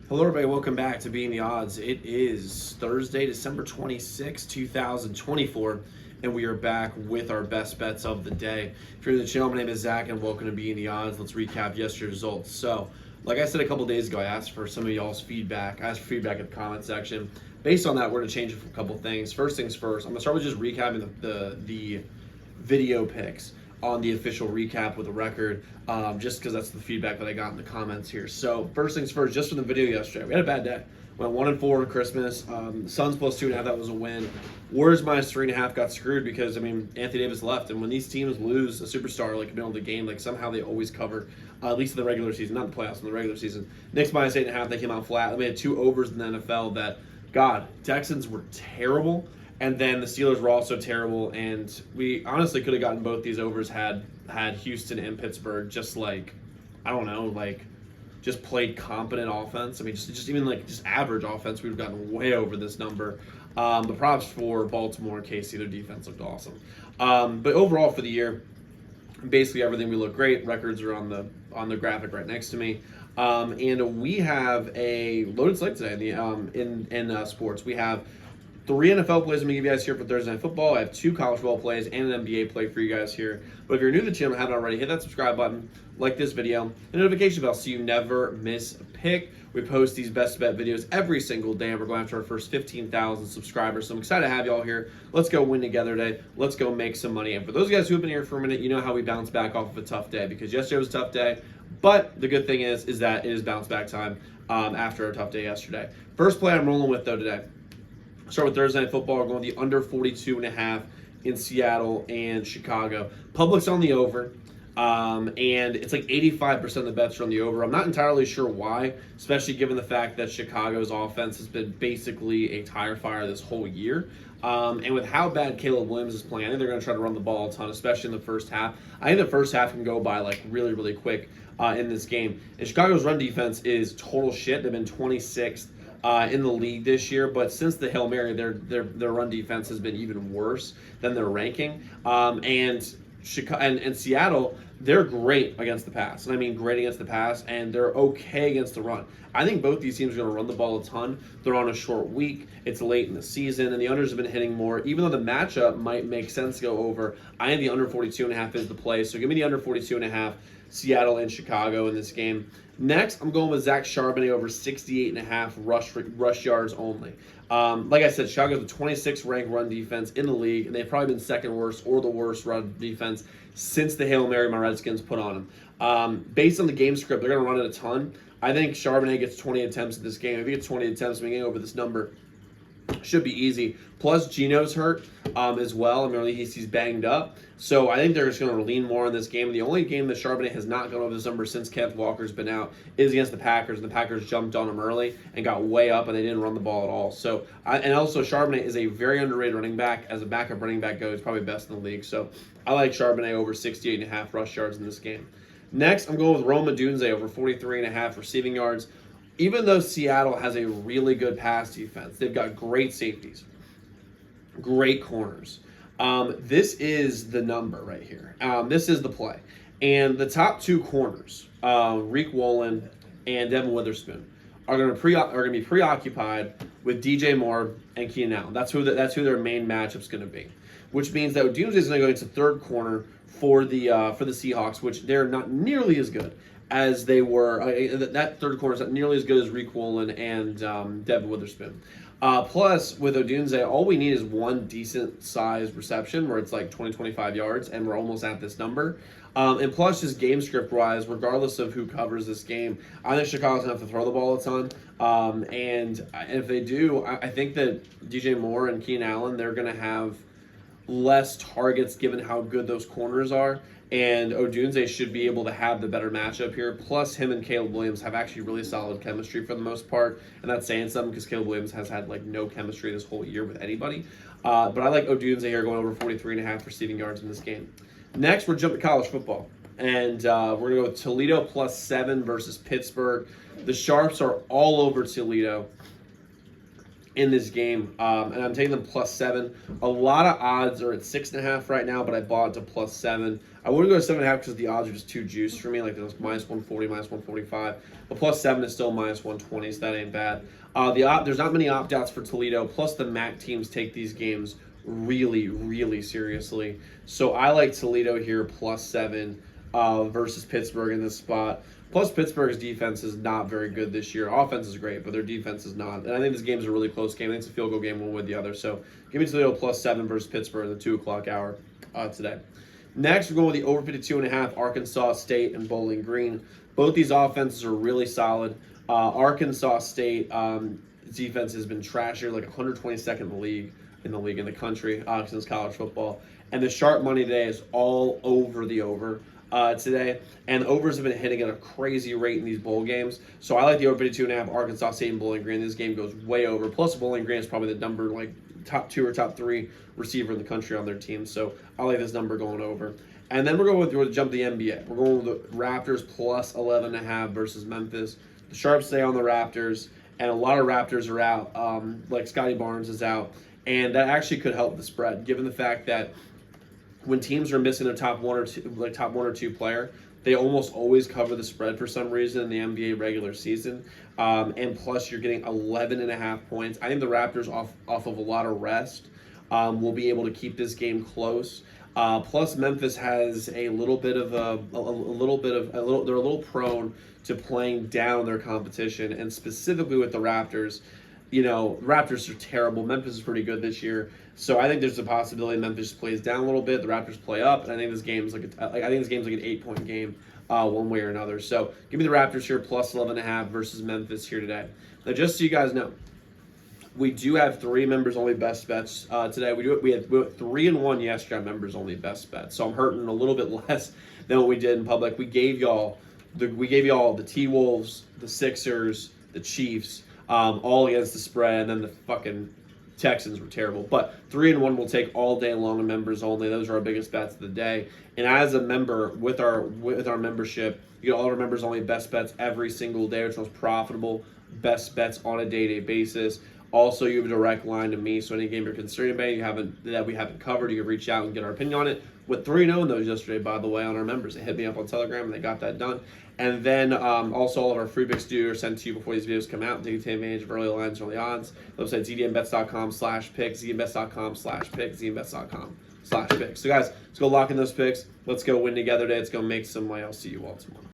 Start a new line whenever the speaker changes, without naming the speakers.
Hello, everybody. Welcome back to Being the Odds. It is Thursday, December 26, 2024, and we are back with our best bets of the day. If you're new to the channel, my name is Zach, and welcome to Being the Odds. Let's recap yesterday's results. So, like I said a couple days ago, I asked for some of y'all's feedback. I asked for feedback in the comment section. Based on that, we're going to change it for a couple things. First things first, I'm going to start with just recapping the video picks on the official recap with a record, just because that's the feedback that I got in the comments here. So first things first, just from the video yesterday, we had a bad day. Went 1-4 on Christmas. Suns plus 2.5, that was a win. Warriors minus 3.5 got screwed because Anthony Davis left, and when these teams lose a superstar like in the middle of the game, like somehow they always cover, at least in the regular season, not the playoffs, in the regular season. Knicks minus 8.5, they came out flat. We had two overs in the NFL that, God, Texans were terrible. And then the Steelers were also terrible, and we honestly could have gotten both these overs had Houston and Pittsburgh just just played competent offense. Just average offense, we've gotten way over this number. But props for Baltimore and KC, their defense looked awesome. But overall for the year, basically everything we look great. Records are on the graphic right next to me. And we have a loaded slate today in sports. We have 3 NFL plays I'm going to give you guys here for Thursday Night Football. I have 2 college football plays and an NBA play for you guys here. But if you're new to the channel and haven't already, hit that subscribe button, like this video, and the notification bell so you never miss a pick. We post these best bet videos every single day, and we're going after our first 15,000 subscribers. So I'm excited to have y'all here. Let's go win together today. Let's go make some money. And for those of you guys who have been here for a minute, you know how we bounce back off of a tough day, because yesterday was a tough day. But the good thing is that it is bounce back time after a tough day yesterday. First play I'm rolling with, though, today. Start with Thursday Night Football. We're going the under 42.5 in Seattle and Chicago. Public's on the over, and it's like 85% of the bets are on the over. I'm not entirely sure why, especially given the fact that Chicago's offense has been basically a tire fire this whole year. And with how bad Caleb Williams is playing, I think they're going to try to run the ball a ton, especially in the first half. I think the first half can go by like really, really quick in this game. And Chicago's run defense is total shit. They've been 26th. In the league this year, but since the Hail Mary, their run defense has been even worse than their ranking. And Seattle, they're great against the pass, and I mean great against the pass, and they're okay against the run. I think both these teams are going to run the ball a ton. They're on a short week. It's late in the season, and the unders have been hitting more. Even though the matchup might make sense to go over, I think the under 42.5 is the play. So give me the under 42.5, Seattle and Chicago in this game. Next, I'm going with Zach Charbonnet over 68.5 rush yards only. Like I said, Chicago's the 26th ranked run defense in the league, and they've probably been second worst or the worst run defense since the Hail Mary my Redskins put on them. Based on the game script, they're going to run it a ton. I think Charbonnet gets 20 attempts in this game. If he gets 20 attempts, we can get over this number. Should be easy. Plus, Gino's hurt as well. I mean, he's banged up. So I think they're just going to lean more on this game. The only game that Charbonnet has not gone over this number since Kev Walker's been out is against the Packers. And the Packers jumped on him early and got way up, and they didn't run the ball at all. So, and also Charbonnet is a very underrated running back. As a backup running back goes, probably best in the league. So I like Charbonnet over 68.5 rush yards in this game. Next, I'm going with Rome Odunze over 43.5 receiving yards. Even though Seattle has a really good pass defense, they've got great safeties, great corners. This is the number right here. This is the play. And the top 2 corners, Reek Woolen and Devin Witherspoon, are going to be preoccupied with DJ Moore and Keenan Allen. That's who their main matchup's going to be. Which means that Odunze is going to go into third corner for the Seahawks, which they're not nearly as good as they were. That third corner is not nearly as good as Reek Woolen and Devin Witherspoon. Plus, with Odunze, all we need is one decent-sized reception where it's like 20, 25 yards, and we're almost at this number. And plus, just game script-wise, regardless of who covers this game, I think Chicago's going to have to throw the ball a ton. And if they do, I think that DJ Moore and Keenan Allen, they're going to have less targets given how good those corners are. And Odunze should be able to have the better matchup here. Plus, him and Caleb Williams have actually really solid chemistry for the most part. And that's saying something because Caleb Williams has had like no chemistry this whole year with anybody. But I like Odunze here going over 43.5 receiving yards in this game. Next, we're jumping to college football. And we're going to go with Toledo plus 7 versus Pittsburgh. The Sharps are all over Toledo in this game, and I'm taking them plus 7. A lot of odds are at 6.5 right now, but I bought it to plus 7. I wouldn't go to 7.5 because the odds are just too juiced for me. Like there's -140, -145, but +7 is still -120, so that ain't bad. There's not many opt-outs for Toledo. Plus the MAC teams take these games really, really seriously. So I like Toledo here +7 versus Pittsburgh in this spot. Plus Pittsburgh's defense is not very good this year. Offense is great, but their defense is not. And I think this game is a really close game. I think it's a field goal game, one with the other. So give me Toledo +7 versus Pittsburgh in the 2 o'clock hour today. Next, we're going with the over 52.5, Arkansas State and Bowling Green. Both these offenses are really solid. Arkansas State defense has been trashier, like 122nd in the country since college football. And the sharp money today is all over the over today. And the overs have been hitting at a crazy rate in these bowl games. So I like the over 52.5, Arkansas State and Bowling Green. This game goes way over. Plus, Bowling Green is probably the number like top 2 or top 3 receiver in the country on their team. So I like this number going over. And then we're going to jump the NBA. We're going with the Raptors +11.5 versus Memphis. The sharps stay on the Raptors, and a lot of Raptors are out. Like Scotty Barnes is out, and that actually could help the spread, given the fact that when teams are missing a top one or two player, they almost always cover the spread for some reason in the NBA regular season. And plus, you're getting 11.5 points. I think the Raptors, off of a lot of rest, will be able to keep this game close. Plus, Memphis has a little bit of they're a little prone to playing down their competition, and specifically with the Raptors. You know, Raptors are terrible. Memphis is pretty good this year, so I think there's a possibility Memphis plays down a little bit. The Raptors play up, and I think this game's like an 8-point game, one way or another. So give me the Raptors here +11.5 versus Memphis here today. Now, just so you guys know, we do have 3 members only best bets today. We had 3 and 1 yesterday on members only best bets. So I'm hurting a little bit less than what we did in public. We gave y'all the T-Wolves, the Sixers, the Chiefs, all against the spread, and then the fucking Texans were terrible. But 3 and 1 will take all day long on members only. Those are our biggest bets of the day. And as a member with our membership, you get all our members only best bets every single day, which was profitable best bets on a day-to-day basis. Also, you have a direct line to me, so any game you're concerned about that we haven't covered, you can reach out and get our opinion on it. With 3-0 in those yesterday, by the way, on our members. They hit me up on Telegram, and they got that done. And then also all of our free picks are sent to you before these videos come out. Take advantage of early lines, early odds. The website zdmbets.com/picks, zdmbets.com/picks, zdmbets.com/picks. So guys, let's go lock in those picks. Let's go win together today. Let's go make some money. I'll see you all tomorrow.